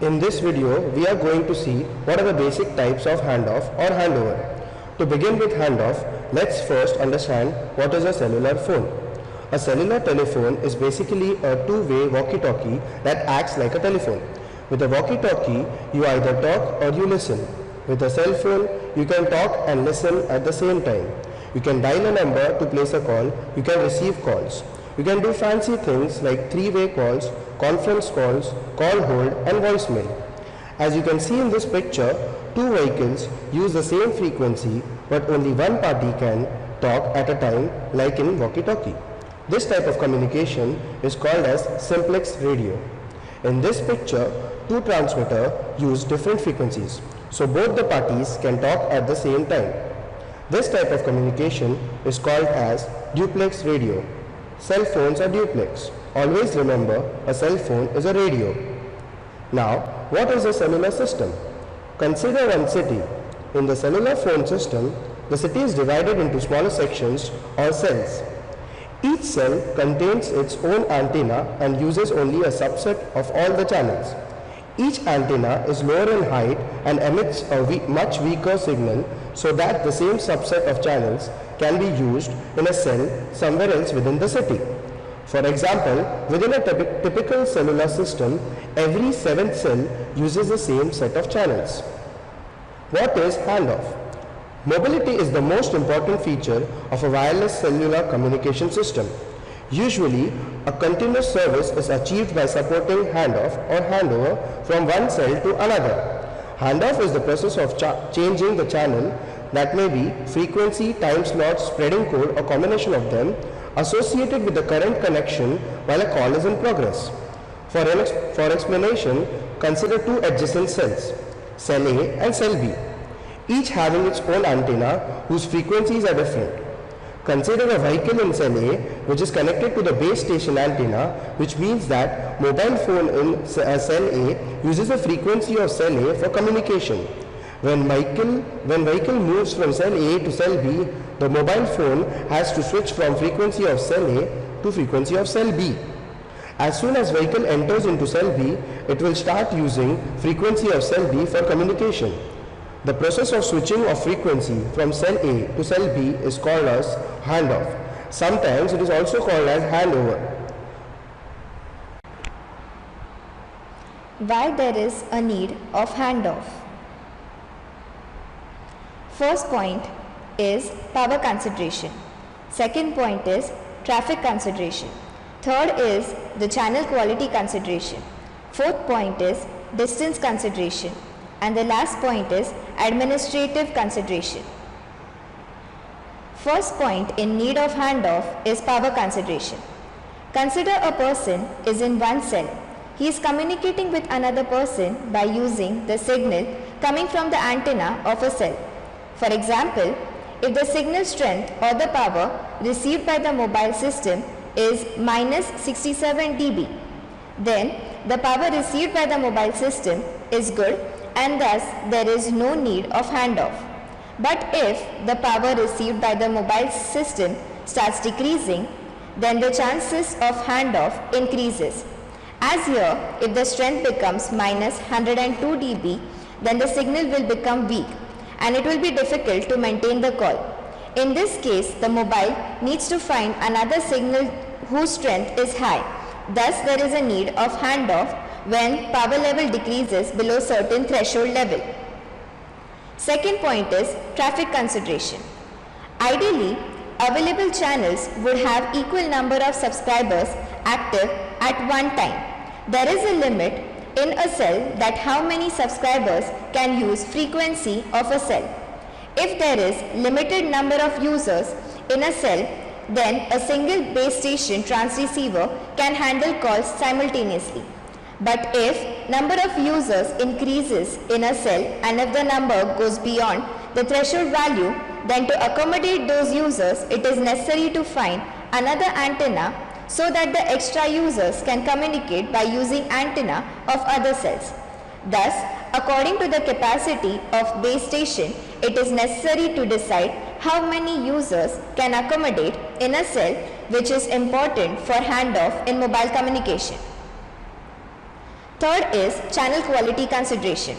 In this video, we are going to see what are the basic types of handoff or handover. To begin with handoff, let's first understand what is a cellular phone. A cellular telephone is basically a two-way walkie-talkie that acts like a telephone. With a walkie-talkie, you either talk or you listen. With a cell phone, you can talk and listen at the same time. You can dial a number to place a call, you can receive calls. You can do fancy things like three-way calls, conference calls, call hold and voicemail. As you can see in this picture, two vehicles use the same frequency but only one party can talk at a time like in walkie-talkie. This type of communication is called as simplex radio. In this picture, two transmitters use different frequencies, so both the parties can talk at the same time. This type of communication is called as duplex radio. Cell phones are duplex. Always remember, a cell phone is a radio. Now, what is a cellular system? Consider one city. In the cellular phone system, the city is divided into smaller sections or cells. Each cell contains its own antenna and uses only a subset of all the channels. Each antenna is lower in height and emits a much weaker signal so that the same subset of channels can be used in a cell somewhere else within the city. For example, within a typical cellular system, every seventh cell uses the same set of channels. What is handoff? Mobility is the most important feature of a wireless cellular communication system. Usually, a continuous service is achieved by supporting handoff or handover from one cell to another. Handoff is the process of changing the channel, that may be frequency, time slot, spreading code or combination of them, associated with the current connection while a call is in progress. For explanation, consider two adjacent cells, cell A and cell B, each having its own antenna whose frequencies are different. Consider a vehicle in cell A which is connected to the base station antenna, which means that mobile phone in cell A uses the frequency of cell A for communication. When vehicle moves from cell A to cell B, the mobile phone has to switch from frequency of cell A to frequency of cell B. As soon as vehicle enters into cell B, it will start using frequency of cell B for communication. The process of switching of frequency from cell A to cell B is called as handoff. Sometimes it is also called as handover. Why there is a need of handoff? First point is power consideration. Second point is traffic consideration. Third is the channel quality consideration. Fourth point is distance consideration. And the last point is administrative consideration. First point in need of handoff is power consideration. Consider a person is in one cell. He is communicating with another person by using the signal coming from the antenna of a cell. For example, if the signal strength or the power received by the mobile system is minus 67 dB, then the power received by the mobile system is good and thus there is no need of handoff. But if the power received by the mobile system starts decreasing, then the chances of handoff increases. As here, if the strength becomes minus 102 dB, then the signal will become weak and it will be difficult to maintain the call. In this case, the mobile needs to find another signal whose strength is high. Thus, there is a need of handoff when power level decreases below certain threshold level. Second point is traffic consideration. Ideally, available channels would have equal number of subscribers active at one time. There is a limit in a cell that how many subscribers can use frequency of a cell. If there is limited number of users in a cell, then a single base station transceiver can handle calls simultaneously. But if number of users increases in a cell and if the number goes beyond the threshold value, then to accommodate those users, it is necessary to find another antenna so that the extra users can communicate by using antenna of other cells. Thus, according to the capacity of base station, it is necessary to decide how many users can accommodate in a cell, which is important for handoff in mobile communication. Third is channel quality consideration.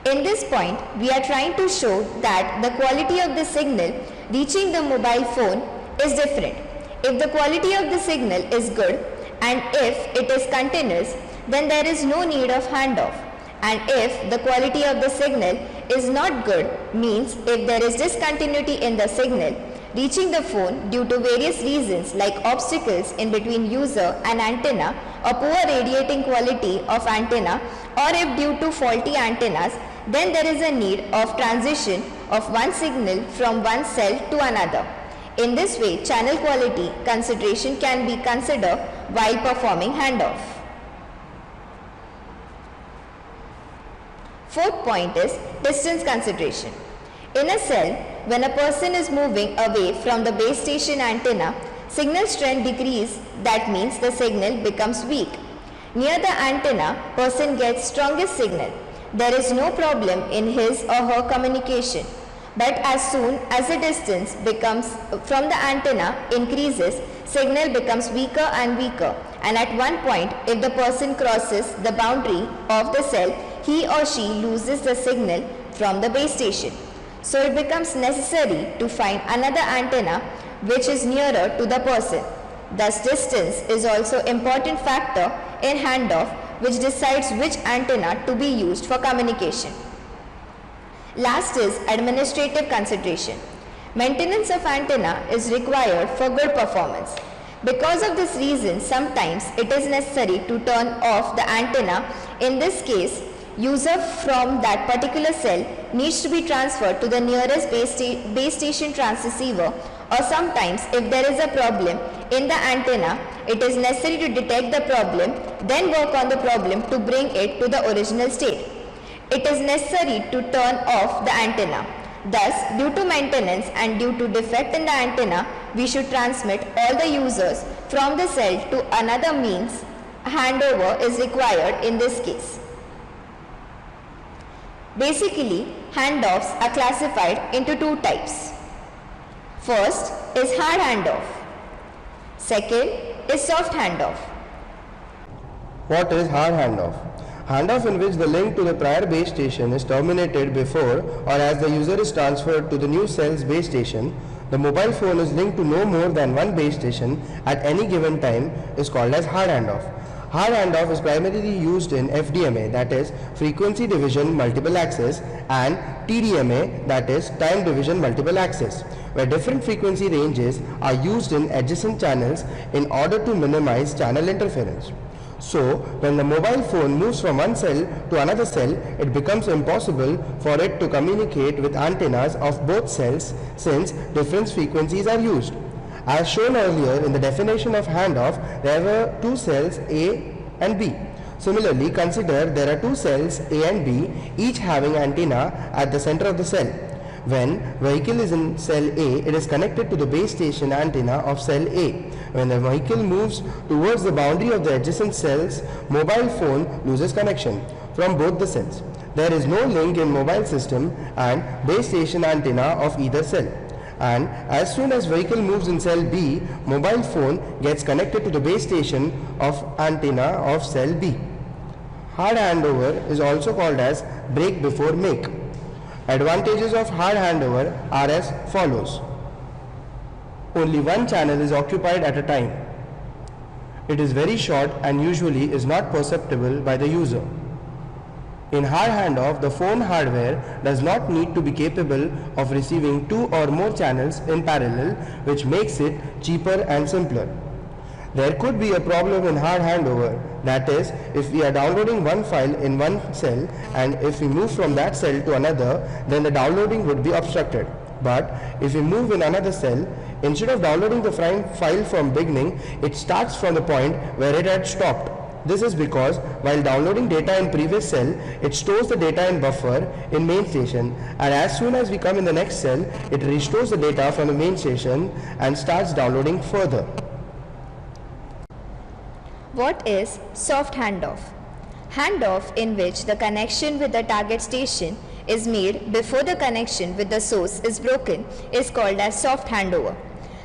In this point, we are trying to show that the quality of the signal reaching the mobile phone is different. If the quality of the signal is good and if it is continuous, then there is no need of handoff. And if the quality of the signal is not good, means if there is discontinuity in the signal reaching the phone due to various reasons like obstacles in between user and antenna, or poor radiating quality of antenna, or if due to faulty antennas, then there is a need of transition of one signal from one cell to another. In this way, channel quality consideration can be considered while performing handoff. Fourth point is distance consideration. In a cell, when a person is moving away from the base station antenna, signal strength decreases, that means the signal becomes weak. Near the antenna, person gets strongest signal. There is no problem in his or her communication. But as soon as the distance from the antenna increases, signal becomes weaker and weaker, and at one point, if the person crosses the boundary of the cell, he or she loses the signal from the base station. So it becomes necessary to find another antenna which is nearer to the person. Thus, distance is also an important factor in handoff, which decides which antenna to be used for communication. Last is administrative consideration. Maintenance of antenna is required for good performance. Because of this reason, sometimes it is necessary to turn off the antenna. In this case, user from that particular cell needs to be transferred to the nearest base station transceiver, or sometimes if there is a problem in the antenna, it is necessary to detect the problem, then work on the problem to bring it to the original state. It is necessary to turn off the antenna. Thus, due to maintenance and due to defect in the antenna, we should transmit all the users from the cell to another means. Handover is required in this case. Basically, handoffs are classified into two types. First is hard handoff. Second is soft handoff. What is hard handoff? Handoff in which the link to the prior base station is terminated before or as the user is transferred to the new cell's base station. The mobile phone is linked to no more than one base station at any given time is called as hard handoff. Hard handoff is primarily used in FDMA, that is frequency division multiple access, and TDMA, that is time division multiple access, where different frequency ranges are used in adjacent channels in order to minimize channel interference. So, when the mobile phone moves from one cell to another cell, it becomes impossible for it to communicate with antennas of both cells since different frequencies are used. As shown earlier in the definition of handoff, there were two cells A and B. Similarly, consider there are two cells A and B, each having antenna at the center of the cell. When vehicle is in cell A, it is connected to the base station antenna of cell A. When the vehicle moves towards the boundary of the adjacent cells, mobile phone loses connection from both the cells. There is no link in mobile system and base station antenna of either cell. And as soon as vehicle moves in cell B, mobile phone gets connected to the base station of antenna of cell B. Hard handover is also called as break before make. Advantages of hard handover are as follows. Only one channel is occupied at a time. It is very short and usually is not perceptible by the user. In hard handoff, the phone hardware does not need to be capable of receiving two or more channels in parallel, which makes it cheaper and simpler. There could be a problem in hard handover, that is, if we are downloading one file in one cell and if we move from that cell to another, then the downloading would be obstructed. But if we move in another cell, instead of downloading the file from beginning, it starts from the point where it had stopped. This is because while downloading data in previous cell, it stores the data in buffer in main station, and as soon as we come in the next cell, it restores the data from the main station and starts downloading further. What is soft handoff? Handoff in which the connection with the target station is made before the connection with the source is broken is called as soft handover.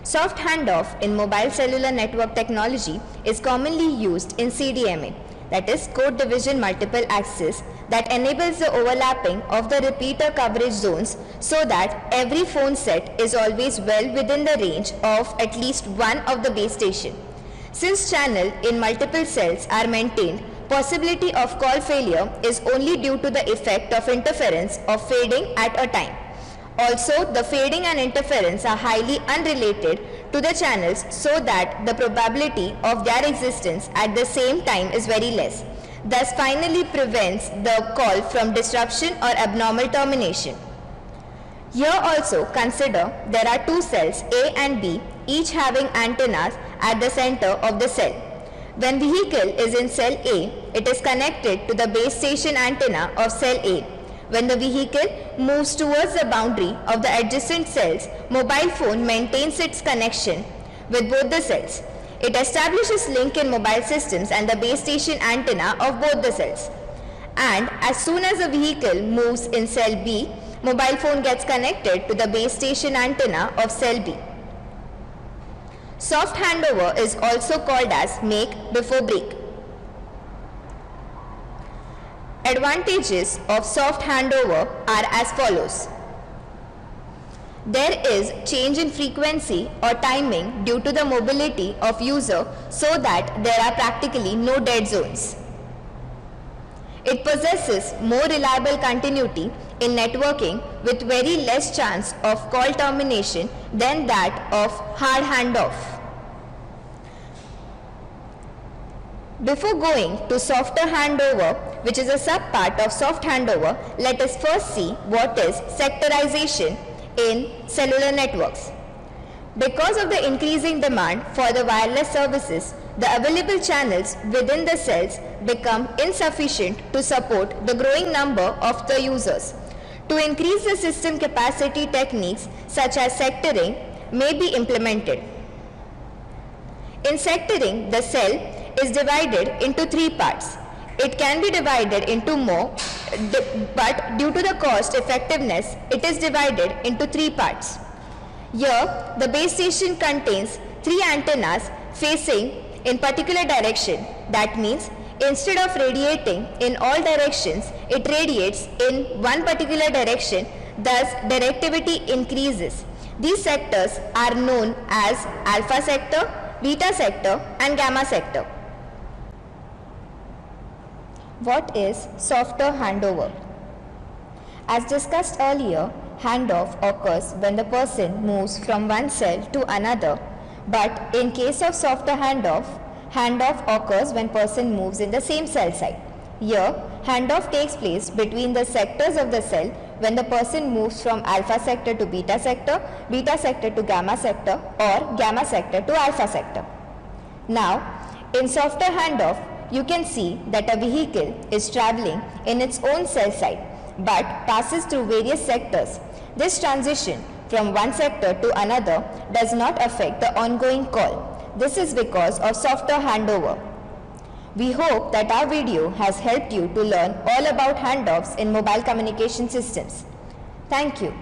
Soft handoff in mobile cellular network technology is commonly used in CDMA. that is code division multiple access, that enables the overlapping of the repeater coverage zones so that every phone set is always well within the range of at least one of the base station. Since channel in multiple cells are maintained, possibility of call failure is only due to the effect of interference of fading at a time. Also, the fading and interference are highly unrelated to the channels so that the probability of their existence at the same time is very less. Thus, finally prevents the call from disruption or abnormal termination. Here also consider there are two cells A and B, each having antennas at the center of the cell. When vehicle is in cell A, it is connected to the base station antenna of cell A. When the vehicle moves towards the boundary of the adjacent cells, mobile phone maintains its connection with both the cells. It establishes link in mobile systems and the base station antenna of both the cells. And as soon as the vehicle moves in cell B, mobile phone gets connected to the base station antenna of cell B. Soft handover is also called as make before break. Advantages of soft handover are as follows. There is change in frequency or timing due to the mobility of user so that there are practically no dead zones. It possesses more reliable continuity in networking with very less chance of call termination than that of hard handoff. Before going to softer handover, which is a subpart of soft handover, let us first see what is sectorization in cellular networks. Because of the increasing demand for the wireless services, the available channels within the cells become insufficient to support the growing number of the users. To increase the system capacity, techniques such as sectoring may be implemented. In sectoring, the cell is divided into three parts. It can be divided into more, but due to the cost effectiveness, it is divided into three parts. Here, the base station contains three antennas facing in particular direction. That means, instead of radiating in all directions, it radiates in one particular direction, thus directivity increases. These sectors are known as alpha sector, beta sector and gamma sector. What is softer handover? As discussed earlier, handoff occurs when the person moves from one cell to another, but in case of softer handoff, handoff occurs when person moves in the same cell site. Here, handoff takes place between the sectors of the cell when the person moves from alpha sector to beta sector to gamma sector, or gamma sector to alpha sector. Now, in softer handoff, you can see that a vehicle is traveling in its own cell site but passes through various sectors. This transition from one sector to another does not affect the ongoing call. This is because of softer handover. We hope that our video has helped you to learn all about handoffs in mobile communication systems. Thank you.